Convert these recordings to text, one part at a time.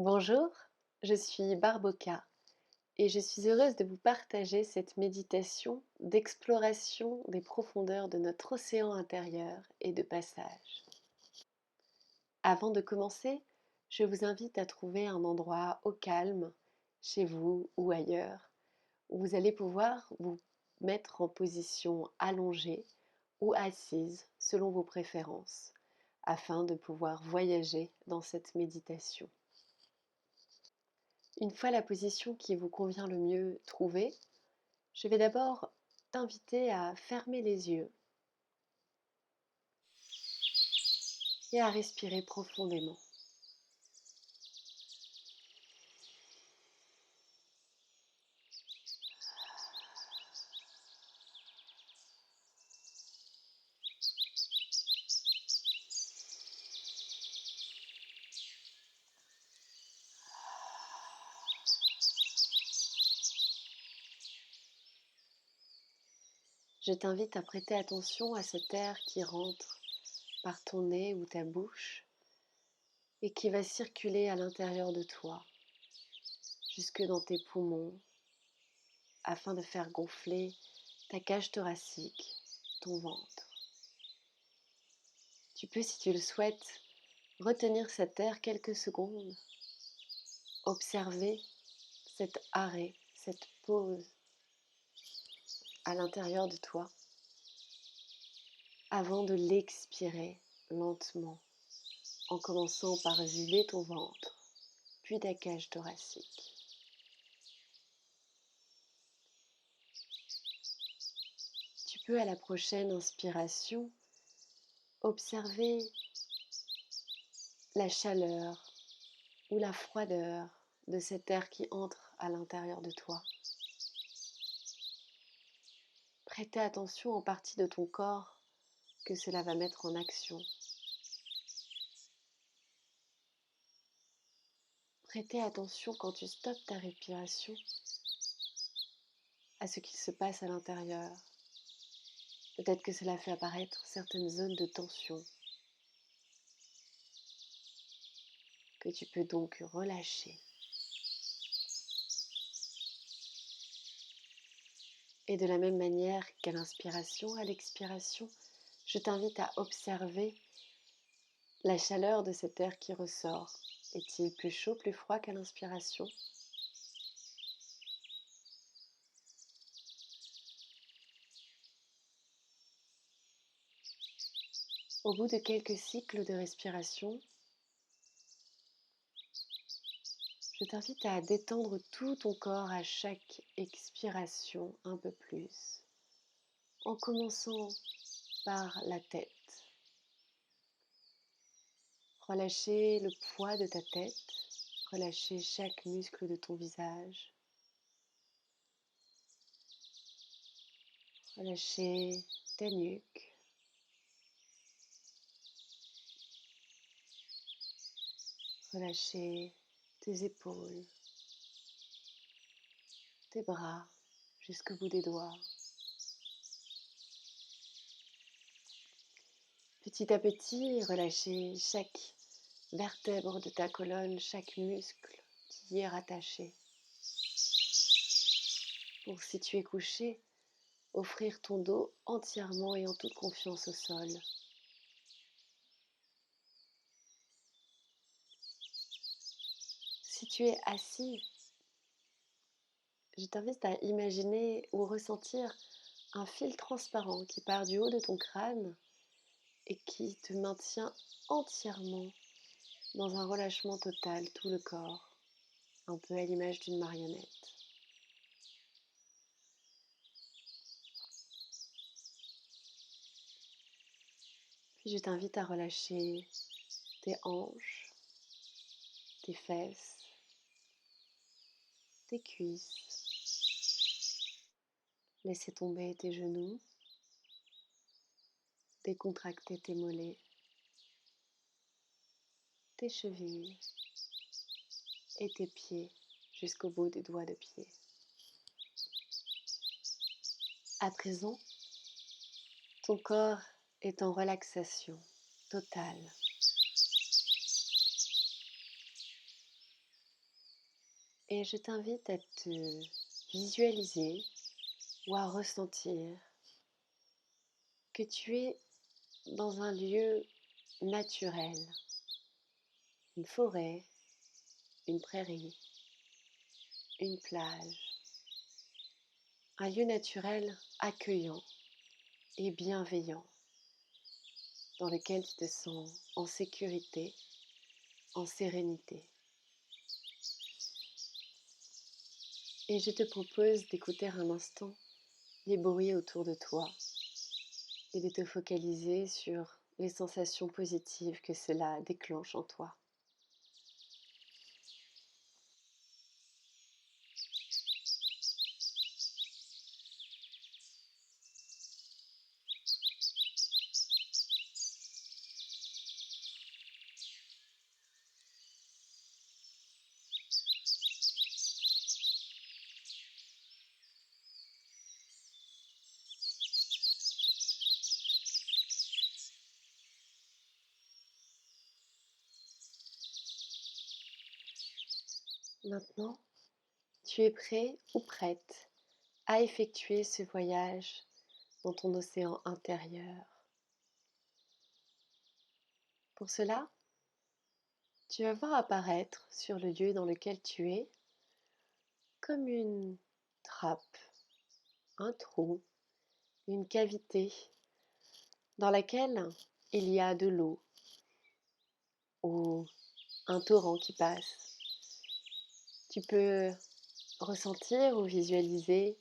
Bonjour, je suis Barboka et je suis heureuse de vous partager cette méditation d'exploration des profondeurs de notre océan intérieur et de passage. Avant de commencer, je vous invite à trouver un endroit au calme, chez vous ou ailleurs, où vous allez pouvoir vous mettre en position allongée ou assise selon vos préférences, afin de pouvoir voyager dans cette méditation. Une fois la position qui vous convient le mieux trouvée, je vais d'abord t'inviter à fermer les yeux et à respirer profondément. Je t'invite à prêter attention à cet air qui rentre par ton nez ou ta bouche et qui va circuler à l'intérieur de toi, jusque dans tes poumons, afin de faire gonfler ta cage thoracique, ton ventre. Tu peux, si tu le souhaites, retenir cet air quelques secondes, observer cet arrêt, cette pause à l'intérieur de toi avant de l'expirer lentement en commençant par vider ton ventre puis ta cage thoracique. Tu peux à la prochaine inspiration observer la chaleur ou la froideur de cet air qui entre à l'intérieur de toi. Prêtez attention aux parties de ton corps que cela va mettre en action. Prêtez attention quand tu stoppes ta respiration à ce qu'il se passe à l'intérieur. Peut-être que cela fait apparaître certaines zones de tension que tu peux donc relâcher. Et de la même manière qu'à l'inspiration, à l'expiration, je t'invite à observer la chaleur de cet air qui ressort. Est-il plus chaud, plus froid qu'à l'inspiration ? Au bout de quelques cycles de respiration, je t'invite à détendre tout ton corps à chaque expiration un peu plus, en commençant par la tête. Relâcher le poids de ta tête, relâcher chaque muscle de ton visage, relâcher ta nuque, relâcher tes épaules, tes bras jusqu'au bout des doigts. Petit à petit, relâcher chaque vertèbre de ta colonne, chaque muscle qui y est rattaché. Pour, si tu es couché, offrir ton dos entièrement et en toute confiance au sol. Si tu es assis, je t'invite à imaginer ou ressentir un fil transparent qui part du haut de ton crâne et qui te maintient entièrement dans un relâchement total, tout le corps, un peu à l'image d'une marionnette. Puis je t'invite à relâcher tes hanches, tes fesses, tes cuisses. Laisser tomber tes genoux, décontracter tes mollets, tes chevilles et tes pieds jusqu'au bout des doigts de pied. À présent, ton corps est en relaxation totale. Et je t'invite à te visualiser ou à ressentir que tu es dans un lieu naturel, une forêt, une prairie, une plage, un lieu naturel accueillant et bienveillant dans lequel tu te sens en sécurité, en sérénité. Et je te propose d'écouter un instant les bruits autour de toi et de te focaliser sur les sensations positives que cela déclenche en toi. Maintenant, tu es prêt ou prête à effectuer ce voyage dans ton océan intérieur. Pour cela, tu vas voir apparaître sur le lieu dans lequel tu es comme une trappe, un trou, une cavité dans laquelle il y a de l'eau ou un torrent qui passe. Tu peux ressentir ou visualiser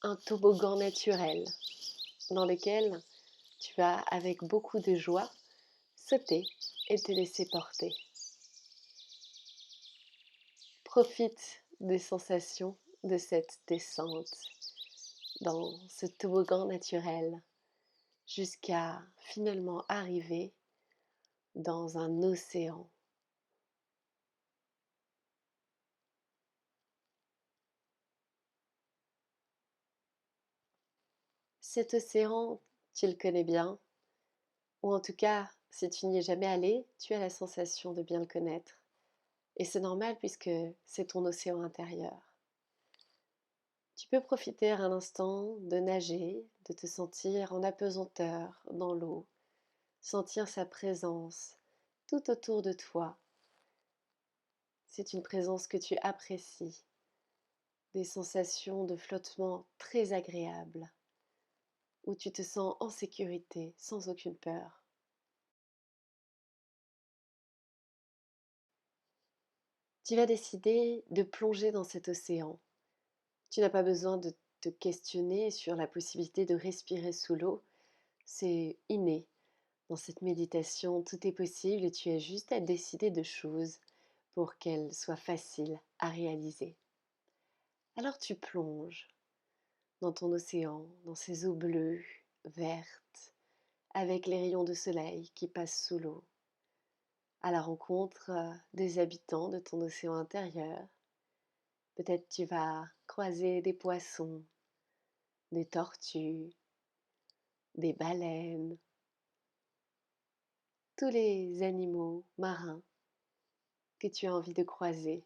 un toboggan naturel dans lequel tu vas avec beaucoup de joie sauter et te laisser porter. Profite des sensations de cette descente dans ce toboggan naturel jusqu'à finalement arriver dans un océan. Cet océan, tu le connais bien, ou en tout cas, si tu n'y es jamais allé, tu as la sensation de bien le connaître. Et c'est normal puisque c'est ton océan intérieur. Tu peux profiter un instant de nager, de te sentir en apesanteur dans l'eau, sentir sa présence tout autour de toi. C'est une présence que tu apprécies, des sensations de flottement très agréables, où tu te sens en sécurité, sans aucune peur. Tu vas décider de plonger dans cet océan. Tu n'as pas besoin de te questionner sur la possibilité de respirer sous l'eau, c'est inné. Dans cette méditation, tout est possible et tu as juste à décider de choses pour qu'elles soient faciles à réaliser. Alors tu plonges dans ton océan, dans ces eaux bleues, vertes, avec les rayons de soleil qui passent sous l'eau, à la rencontre des habitants de ton océan intérieur. Peut-être tu vas croiser des poissons, des tortues, des baleines, tous les animaux marins que tu as envie de croiser.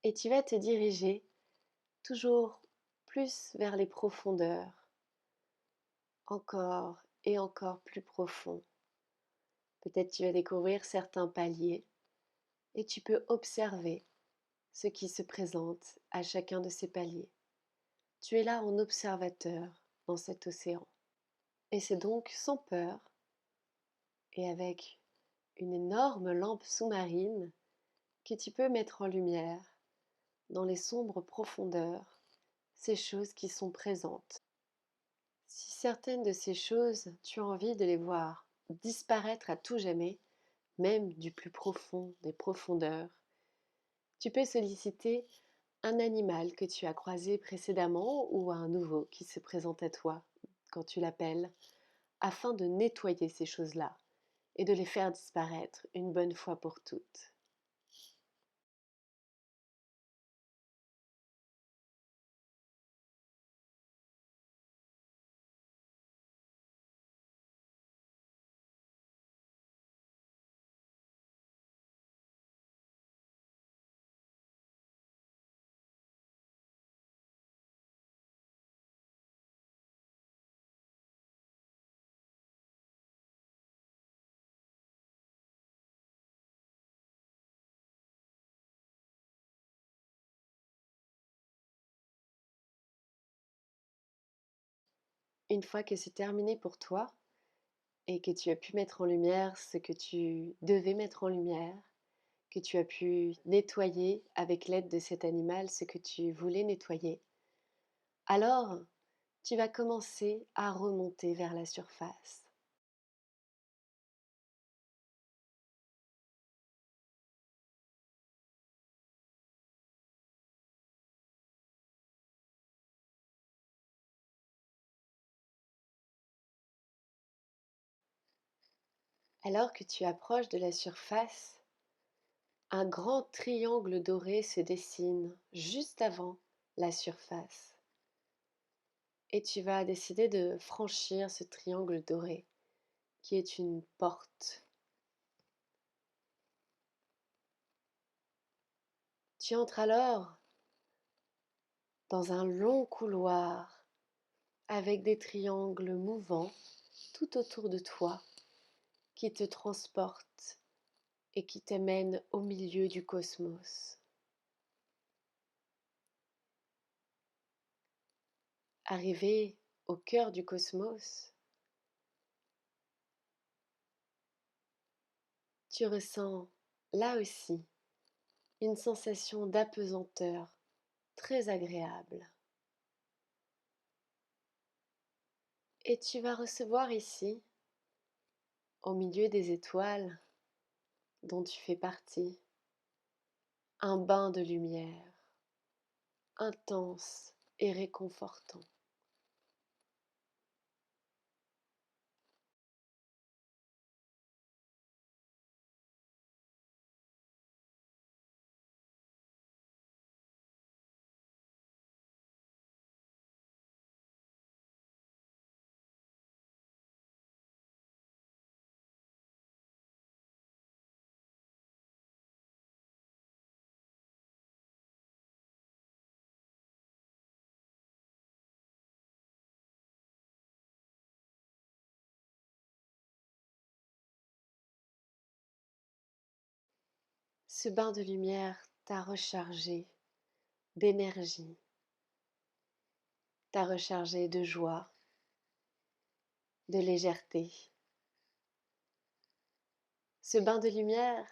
Et tu vas te diriger toujours plus vers les profondeurs, encore et encore plus profond. Peut-être tu vas découvrir certains paliers et tu peux observer ce qui se présente à chacun de ces paliers. Tu es là en observateur dans cet océan. Et c'est donc sans peur et avec une énorme lampe sous-marine que tu peux mettre en lumière dans les sombres profondeurs ces choses qui sont présentes. Si certaines de ces choses, tu as envie de les voir disparaître à tout jamais, même du plus profond des profondeurs, tu peux solliciter un animal que tu as croisé précédemment ou un nouveau qui se présente à toi quand tu l'appelles, afin de nettoyer ces choses-là et de les faire disparaître une bonne fois pour toutes. Une fois que c'est terminé pour toi et que tu as pu mettre en lumière ce que tu devais mettre en lumière, que tu as pu nettoyer avec l'aide de cet animal ce que tu voulais nettoyer, alors tu vas commencer à remonter vers la surface. Alors que tu approches de la surface, un grand triangle doré se dessine juste avant la surface. Et tu vas décider de franchir ce triangle doré, qui est une porte. Tu entres alors dans un long couloir avec des triangles mouvants tout autour de toi qui te transportent et qui t'amènent au milieu du cosmos. Arrivé au cœur du cosmos, tu ressens là aussi une sensation d'apesanteur très agréable. Et tu vas recevoir ici, au milieu des étoiles dont tu fais partie, un bain de lumière intense et réconfortant. Ce bain de lumière t'a rechargé d'énergie, t'a rechargé de joie, de légèreté. Ce bain de lumière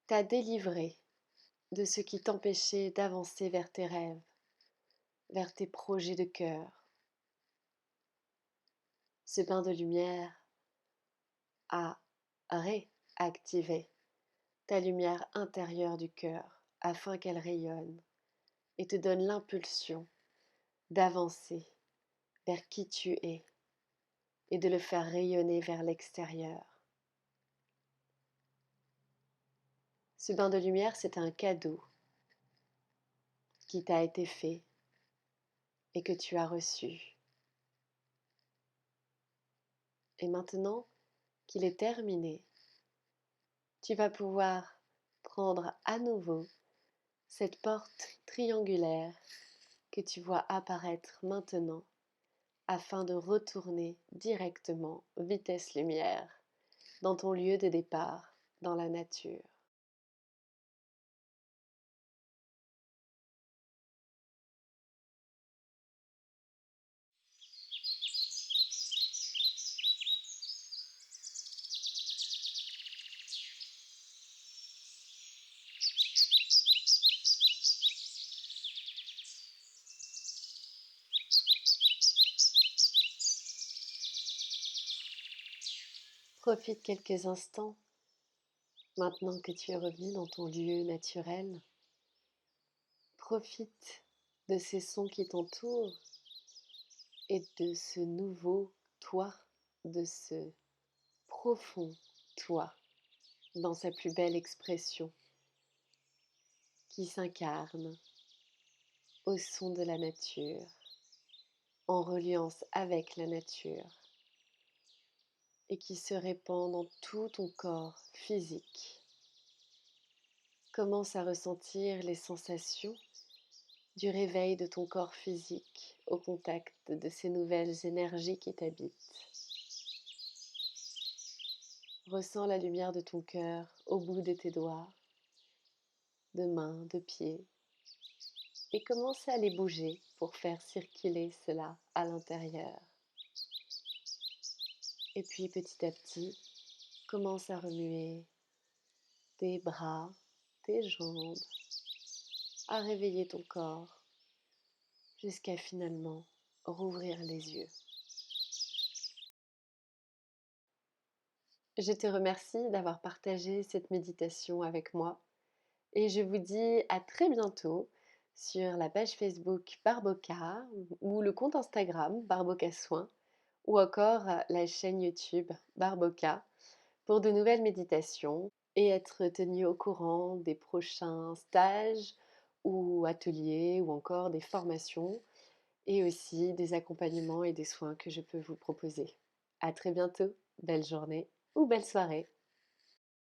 t'a délivré de ce qui t'empêchait d'avancer vers tes rêves, vers tes projets de cœur. Ce bain de lumière a réactivé ta lumière intérieure du cœur afin qu'elle rayonne et te donne l'impulsion d'avancer vers qui tu es et de le faire rayonner vers l'extérieur. Ce bain de lumière, c'est un cadeau qui t'a été fait et que tu as reçu. Et maintenant qu'il est terminé, tu vas pouvoir prendre à nouveau cette porte triangulaire que tu vois apparaître maintenant afin de retourner directement vitesse lumière dans ton lieu de départ dans la nature. Profite quelques instants maintenant que tu es revenu dans ton lieu naturel. Profite de ces sons qui t'entourent et de ce nouveau toi, de ce profond toi dans sa plus belle expression qui s'incarne au son de la nature, en reliance avec la nature et qui se répand dans tout ton corps physique. Commence à ressentir les sensations du réveil de ton corps physique au contact de ces nouvelles énergies qui t'habitent. Ressens la lumière de ton cœur au bout de tes doigts, de mains, de pieds, et commence à les bouger pour faire circuler cela à l'intérieur. Et puis petit à petit, commence à remuer tes bras, tes jambes, à réveiller ton corps jusqu'à finalement rouvrir les yeux. Je te remercie d'avoir partagé cette méditation avec moi et je vous dis à très bientôt sur la page Facebook Barboca ou le compte Instagram Barboca Soin ou encore la chaîne YouTube Barboca pour de nouvelles méditations et être tenu au courant des prochains stages ou ateliers ou encore des formations et aussi des accompagnements et des soins que je peux vous proposer. À très bientôt, belle journée ou belle soirée.